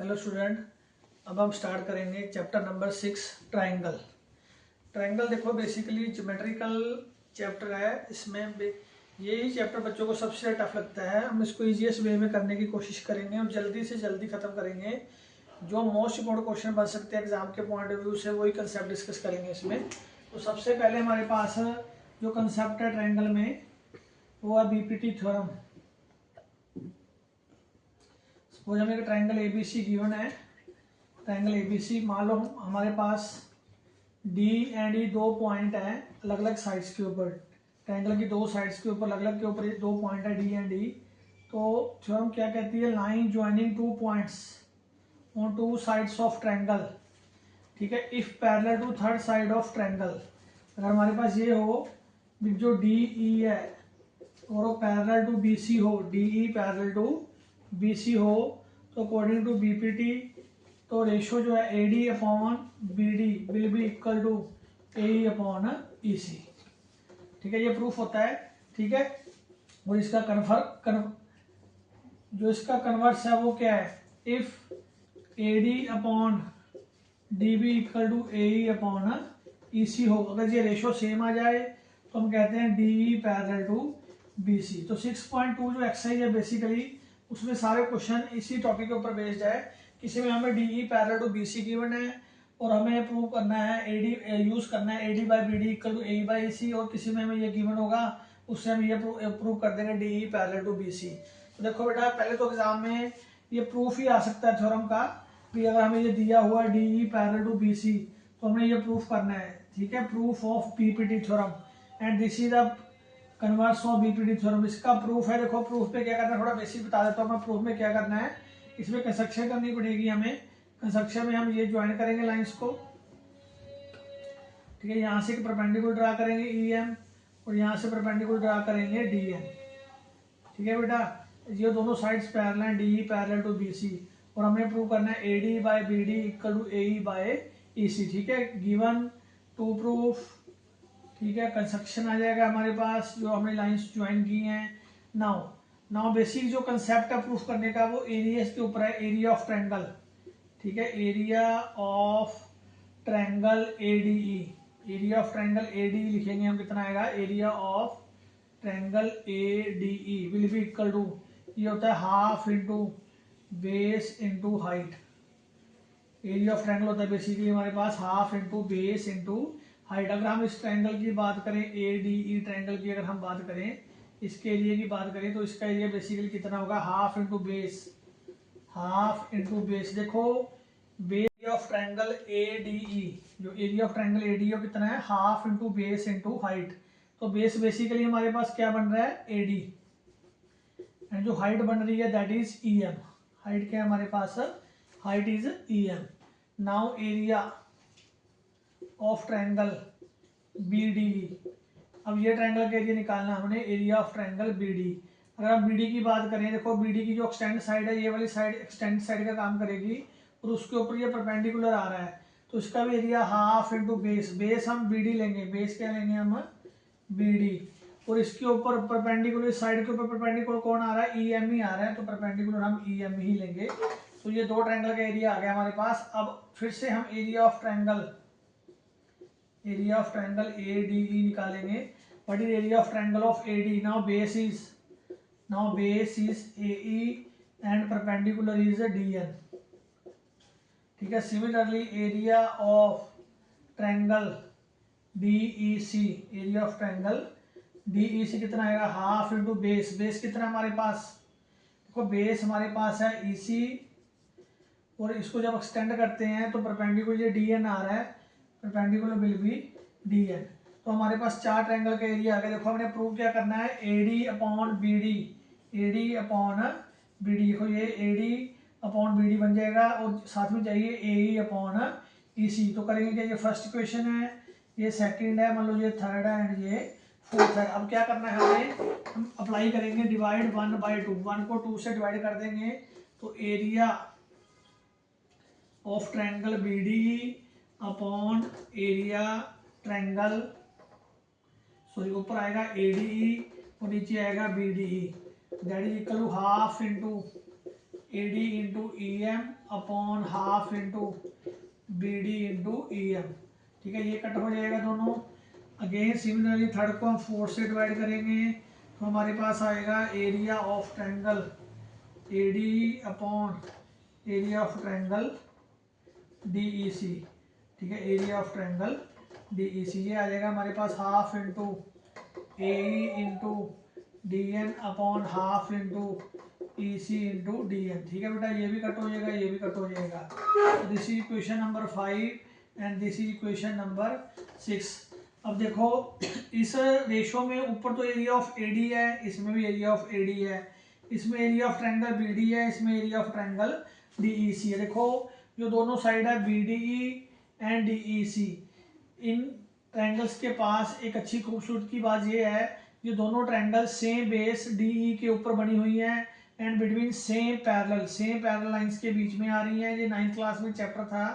Hello student, अब हम start करेंगे चैप्टर नंबर 6 ट्राइंगल। ट्राइंगल देखो बेसिकली ज्योमेट्रिकल चैप्टर है। इसमें यही चैप्टर बच्चों को सबसे टफ लगता है। हम इसको इजीएस्ट वे में करने की कोशिश करेंगे और जल्दी से जल्दी ख़त्म करेंगे। जो मोस्ट इम्पोर्टेंट क्वेश्चन बन सकते हैं एग्जाम के पॉइंट ऑफ व्यू से, वही कंसेप्ट डिस्कस करेंगे इसमें। तो सबसे पहले हमारे पास जो कंसेप्ट है ट्राइंगल में वो है बीपीटी थ्योरम। सपोज हमें एक ट्राइंगल एबीसी गिवन है। ट्राइंगल एबीसी मान लो हमारे पास डी एंड ई दो पॉइंट हैं अलग अलग साइड्स के ऊपर। ट्राइंगल की दो साइड्स के ऊपर अलग अलग के ऊपर दो पॉइंट है डी एंड ई। तो थ्योरम क्या कहती है? Line joining two points on two sides of triangle, ठीक है, if parallel to third side of triangle. अगर हमारे पास ये हो जो डी ई है और वो पैरेलल टू बी सी हो, D E parallel to B C हो, तो अकॉर्डिंग टू बीपीटी तो रेशो जो है A D upon B D will be equal to A E upon E C. ठीक है, ये प्रूफ होता है। ठीक है, और इसका जो इसका कन्वर्स है वो क्या है? If A D upon D B equal to A E upon E C हो, अगर ये रेशो सेम आ जाए तो हम कहते हैं D E parallel to B C. तो 6.2 जो एक्सरसाइज है बेसिकली उसमें सारे क्वेश्चन इसी टॉपिक के ऊपर बेस्ड है। किसी में हमें D E parallel to B C given है और हमें प्रूव करना है ए डी यूज करना है A D by B D equal to A E by A C, और किसी में हमें ये गिवन होगा उससे हम ये प्रूव कर देंगे D E parallel to B C. तो देखो बेटा, पहले तो एग्जाम में ये प्रूफ ही आ सकता है थ्योरम का कि अगर हमें ये दिया हुआ D E parallel to B C तो हमें ये प्रूफ करना है। ठीक है, proof of BPT theorem and this is the converse of BPT theorem. इसका प्रूफ है। देखो प्रूफ पे क्या करना है, थोड़ा बेसिक बता देता हूँ मैं। प्रूफ में क्या करना है, इसमें कंस्ट्रक्शन करनी पड़ेगी हमें। कंस्ट्रक्शन में हम ये ज्वाइन करेंगे लाइंस को। ठीक है, यहाँ से परपेंडिकुलर ड्रा करेंगे ई एम और यहाँ से परपेंडिकुलर ड्रा करेंगे डी एम। ठीक है बेटा, ये दोनों साइड्स पैरेलल हैं, D E parallel to B C, और हमें प्रूव करना है A D by B D equal to A E by E C. ठीक है, गिवन टू प्रूफ। ठीक है, कंस्ट्रक्शन आ जाएगा हमारे पास जो हमने लाइंस ज्वाइन की हैं। नाउ बेसिक जो कंसेप्ट है प्रूफ करने का वो एरिया के ऊपर है, एरिया ऑफ ट्रायंगल। ठीक है, area of triangle ADE, area of triangle ADE लिखेंगे हम। कितना आएगा? Area of triangle ADE will be equal to, ये होता है half into base into height. Area of triangle होता है बेसिकली हमारे पास half into base into height. अगर हम इस ट्रायंगल की बात करें, ए डी ई ट्रायंगल की अगर हम बात करें, इसके एरिया की बात करें तो इसका एरिया बेसिकली कितना होगा? Half into base, half into base. देखो base of triangle A D E, जो area of triangle A D E कितना है? Half into base into height. तो बेस बेसिकली हमारे पास क्या बन रहा है? ए डी, एंड जो हाइट बन रही है that is E M. Height क्या है हमारे पास? Height is E M. Now area of triangle B D E. अब ये ट्रायंगल का एरिया निकालना हमने, area of triangle B D. अगर हम बी डी की बात करें, देखो बी डी की जो एक्सटेंड साइड है, ये वाली साइड एक्सटेंड साइड का काम करेगी और उसके ऊपर ये परपेंडिकुलर आ रहा है, तो इसका भी area half into base. Base हम बी डी लेंगे, बेस क्या लेंगे हम? B D. और इसके ऊपर परपेंडिकुलर साइड के ऊपर परपेंडिकुलर कौन आ रहा है? ई एम ही आ रहा है, तो परपेंडिकुलर हम ई एम ही लेंगे। तो ये दो ट्रायंगल का एरिया आ गया हमारे पास। अब फिर से हम area of triangle A D E निकालेंगे। What is area of triangle of A D? Now base is A E and perpendicular is D N. ठीक है, similarly area of triangle D E C, area of triangle D E C कितना आएगा? Half into base. Base कितना हमारे पास? देखो base हमारे पास है ई सी, और इसको जब एक्सटेंड करते हैं तो परपेंडिकुलर ये डी एन आ रहा है, perpendicular will be D N. तो हमारे पास चार ट्रायंगल का एरिया आ गया। देखो हमने प्रूव क्या करना है? A D upon B D, A D upon B D. देखो ये A D upon B D बन जाएगा और साथ में चाहिए ए ई अपॉन ई सी। तो करेंगे क्या? ये फर्स्ट इक्वेशन है, ये सेकंड है, मान लो ये थर्ड है एंड ये फोर्थ है। अब क्या करना है हमें? हम अप्लाई करेंगे डिवाइड 1/2। 1 को 2 से डिवाइड कर देंगे तो area of triangle B D upon area triangle, sorry ऊपर आएगा ADE और नीचे आएगा BDE, that is equal to half into A D into E M upon half into B D into E M. ठीक है, ये कट हो जाएगा दोनों। अगेन सिमिलरली थर्ड को हम 4 से डिवाइड करेंगे तो हमारे पास आएगा area of triangle A D upon area of triangle D E C. ठीक है, area of triangle D E C, ये आ जाएगा हमारे पास half into A into D N upon half into E C into D N. ठीक है बेटा, ये भी कट हो जाएगा, ये भी कट हो जाएगा। This is equation number 5 and this is equation number 6। अब देखो इस रेशो में ऊपर तो एरिया ऑफ ए डी है, इसमें भी एरिया ऑफ ए डी है, इसमें area of triangle B D है, इसमें area of triangle D E C है। देखो जो दोनों साइड है B D E and D E C, इन ट्रायंगल्स के पास एक अच्छी खूबसूरत की बात यह है, ये दोनों triangle same base D E के ऊपर बनी हुई हैं and between same parallel lines के बीच में आ रही हैं। ये 9th क्लास में चैप्टर था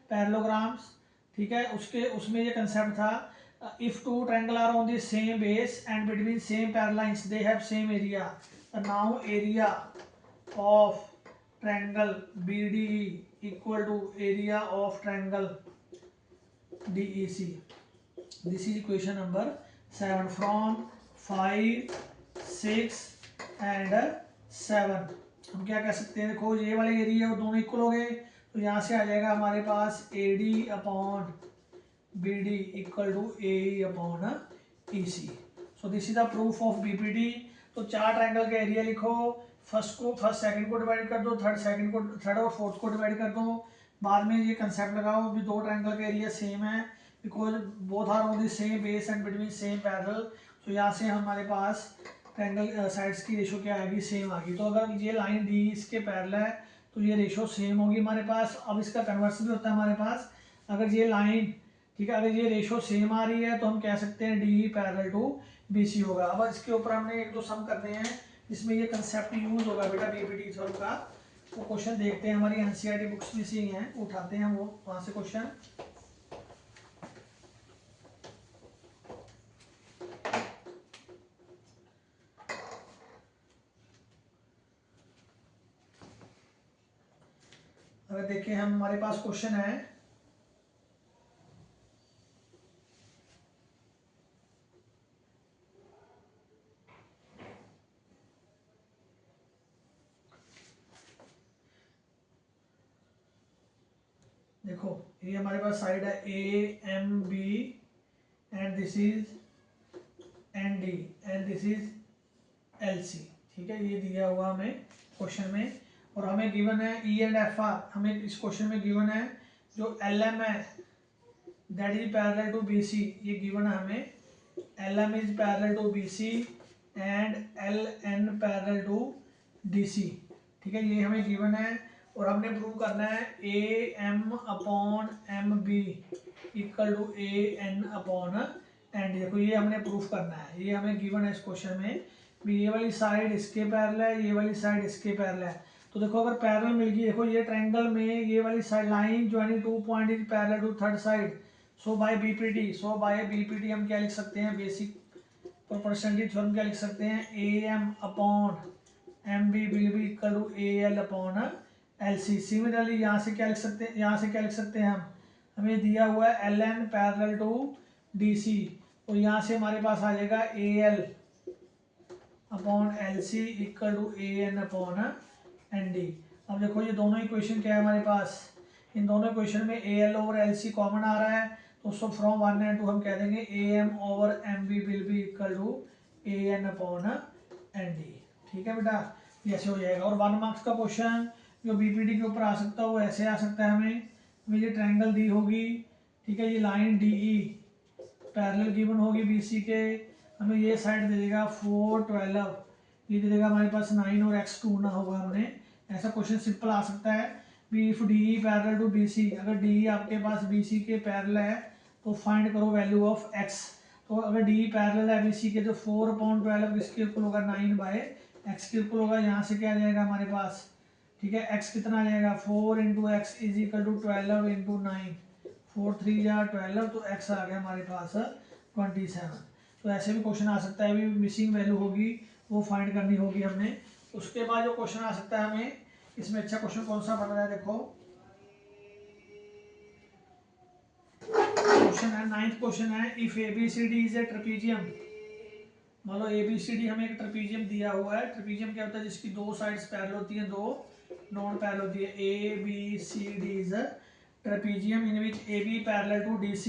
पैरेललोग्राम्स। ठीक है, उसमें ये कंसेप्ट था, if two triangle are on the same base and between same parallel lines they have same area, now area of triangle B D E equal to area of triangle DEC. This is equation number 7 from 5, 6 and 7। हम क्या कह सकते हैं, देखो ये वाले area वो दोनों इक्वल हो गए तो यहाँ से आ जाएगा हमारे पास A D upon B D equal to A upon E C. So this is the proof of BPT. तो 4 ट्रायंगल का एरिया लिखो, फर्स्ट सेकंड को डिवाइड कर दो, थर्ड और फोर्थ को डिवाइड कर दो, बाद में ये कंसेप्ट लगाओ भी 2 ट्रायंगल का एरिया सेम है because both are on the same base and between same parallel. तो यहाँ से हमारे पास ट्रायंगल साइड्स की रेशो क्या आएगी, सेम आ गई। तो अगर ये लाइन डी इसके पैरेलल है तो ये रेशो सेम होगी हमारे पास। अब इसका कन्वर्सन भी होता है हमारे पास, अगर ये लाइन, ठीक है, अगर ये रेशो सेम आ रही है तो हम कह सकते हैं D parallel to B C होगा। अब इसके ऊपर हमने 1-2 सम करने हैं जिसमें ये कंसेप्ट यूज होगा बेटा बीपीटी थ्योरम का। वो क्वेश्चन देखते हैं, हमारी एनसीईआरटी बुक्स में से ही हैं, उठाते हैं वो वहाँ से क्वेश्चन। अगर देखें हम, हमारे पास क्वेश्चन है देखो ये हमारे पास साइड है A M B and this is N D and this is L C. ठीक है, ये दिया हुआ हमें क्वेश्चन में और हमें गिवन है ई एंड एफ आर। हमें इस क्वेश्चन में गिवन है जो एल एम है that is parallel to B C, ये गिवन है हमें L M is parallel to B C and L N parallel to D C. ठीक है, ये हमें गिवन है और हमने प्रूव करना है A M upon M B equal to A N upon N D. देखो ये हमने प्रूफ करना है, ये हमें गिवन है इस क्वेश्चन में भी ये वाली साइड इसके पैरेलल है, ये वाली साइड इसके पैरेलल है। तो देखो अगर पैरेलल मिल गई, देखो ये ट्रायंगल में ये वाली side line joining 2 point is parallel to third side. So by BPT हम क्या लिख सकते हैं, बेसिक प्रोपोर्शनलिटी थ्योरम क्या लिख सकते हैं, A M upon M B will be equal to A L upon L C. Similarly यहाँ से क्या लिख सकते हैं, यहाँ से क्या लिख सकते हैं हम, हमें दिया हुआ है L N parallel to D C, तो यहाँ से हमारे पास आ जाएगा A L upon L C equal to A N upon N D. अब देखो ये दोनों इक्वेशन क्या है हमारे पास, इन दोनों इक्वेशन में A L over L C common आ रहा है तो सो फ्रॉम 1 एंड 2 हम कह देंगे A M over M B will be equal to A N upon N D. ठीक है बेटा, ये ऐसे हो जाएगा। और 1 मार्क्स का क्वेश्चन जो बीपीटी के ऊपर आ सकता है वो ऐसे आ सकता है, हमें ये ट्रायंगल दी होगी, ठीक है, ये line D E parallel given होगी बीसी के, हमें ये साइड दे देगा 4, 12, ये दे देगा हमारे पास 9 और x ढूंढना होगा हमने। ऐसा क्वेश्चन सिंपल आ सकता है B if D E parallel to B C, अगर डी ई आपके पास बी सी के पैरेलल है तो फाइंड करो वैल्यू ऑफ x। तो अगर डी ई पैरेलल है बी सी के तो 4/12 किसके इक्वल होगा, 9/x के इक्वल होगा। यहाँ से क्या आ जाएगा हमारे पास, ठीक है, x कितना आ जाएगा 4 into X is equal to 12 into 9, 4 3 या 12, तो x आ गया हमारे पास 27। तो ऐसे भी क्वेश्चन आ सकता है, अभी मिसिंग वैल्यू होगी वो फाइंड करनी होगी हमने। उसके बाद जो क्वेश्चन आ सकता है हमें इसमें अच्छा क्वेश्चन कौन सा बन रहा है देखो, क्वेश्चन है 9th क्वेश्चन है, if ABCD is a trapezium. मान लो ABCD हमें एक ट्रेपीजियम दिया हुआ है। ट्रेपीजियम क्या होता है, जिसकी दो साइड्स पैरेलल होती हैं, दो नॉन पैरेलल होती है। ABCD is a trapezium in which AB parallel to DC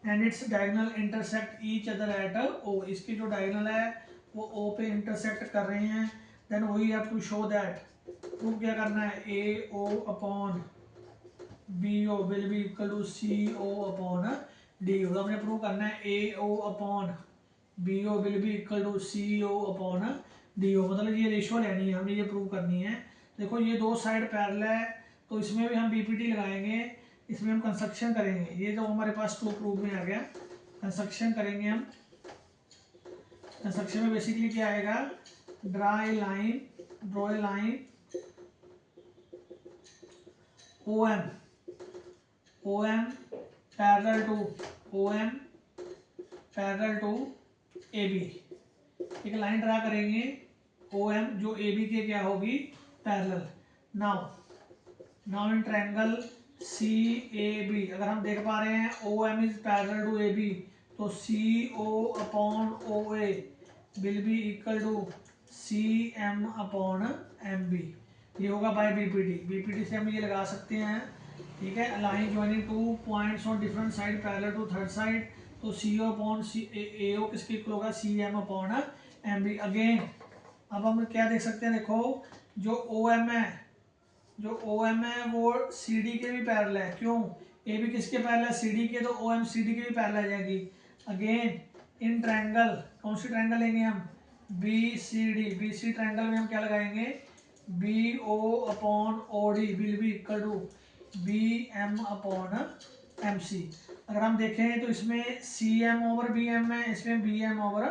and its diagonal intersect each other at O। इसकी जो डायगोनल है वो O पे इंटरसेक्ट कर रहे हैं। Then we have to show that, prove क्या करना है, AO upon BO will be equal to CO upon DO। हमने प्रूव करना है AO upon BO will be equal to CO upon DO, मतलब ये रेशियो लेनी है, हमें ये प्रूव करनी है। देखो ये दो साइड पैरेलल है, तो इसमें भी हम BPT लगाएंगे, इसमें हम कंस्ट्रक्शन करेंगे। ये तो हमारे पास टू प्रूव में आ गया, कंस्ट्रक्शन करेंगे हम। कंस्ट्रक्शन में बेसिकली क्या आएगा, draw a line OM parallel to AB। एक लाइन ड्रा करेंगे OM जो AB के क्या होगी, parallel. Now in triangle CAB, अगर हम देख पा रहे हैं OM is parallel to AB, तो CO upon OA will be equal to CM upon MB। ये होगा बाय BPT से हम ये लगा सकते हैं, ठीक है। Line joining two points on different side parallel to third side, तो CO अपॉन AO किसके इक्वल होगा, CM अपॉन MB। अगेन अब हम क्या देख सकते हैं, देखो जो OM है वो CD के भी पैरेलल है। क्यों, AB किसके पैरेलल है, CD के, तो OM CD के भी पैरेलल आ जाएगी। अगेन इन ट्रायंगल, कौन सी ट्रायंगल लेंगे हम, BC ट्रायंगल में हम क्या लगाएंगे, BO upon OD will be equal to BM upon MC। अगर हम देखें तो इसमें CM ओवर BM है, इसमें BM ओवर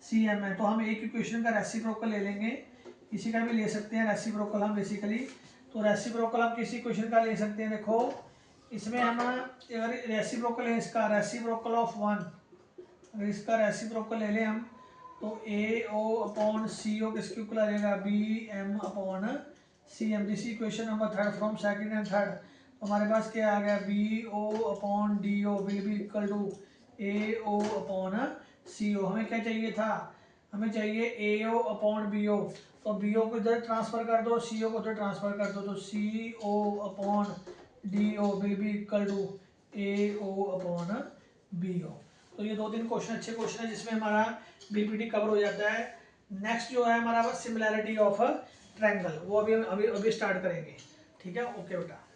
CM है, तो हम एक इक्वेशन का रेसिप्रोकल ले लेंगे, किसी का भी ले सकते हैं रेसिप्रोकल हम बेसिकली। तो रेसिप्रोकल आप किसी क्वेश्चन का ले सकते हैं। देखो इसमें हम अगर रेसिप्रोकल है, इसका रेसिप्रोकल ऑफ 1, अगर इसका रेसिप्रोकल ले लें हम, तो AO अपॉन CO किसके इक्वल आ जाएगा, BM upon CM। This equation number 3 from second and third. तो हमारे पास क्या आ गया, BO upon DO will be equal to AO upon CO। हमें क्या चाहिए था, हमें चाहिए AO अपॉन BO, तो BO को इधर ट्रांसफर कर दो, CO को इधर ट्रांसफर कर दो, तो CO upon DO will be equal to AO upon BO। तो ये 2-3 क्वेश्चन अच्छे क्वेश्चन है जिसमें हमारा BPT कवर हो जाता है। नेक्स्ट जो है हमारा सिमिलैरिटी ऑफ ट्रायंगल, वो अभी स्टार्ट करेंगे, ठीक है। ओके बेटा।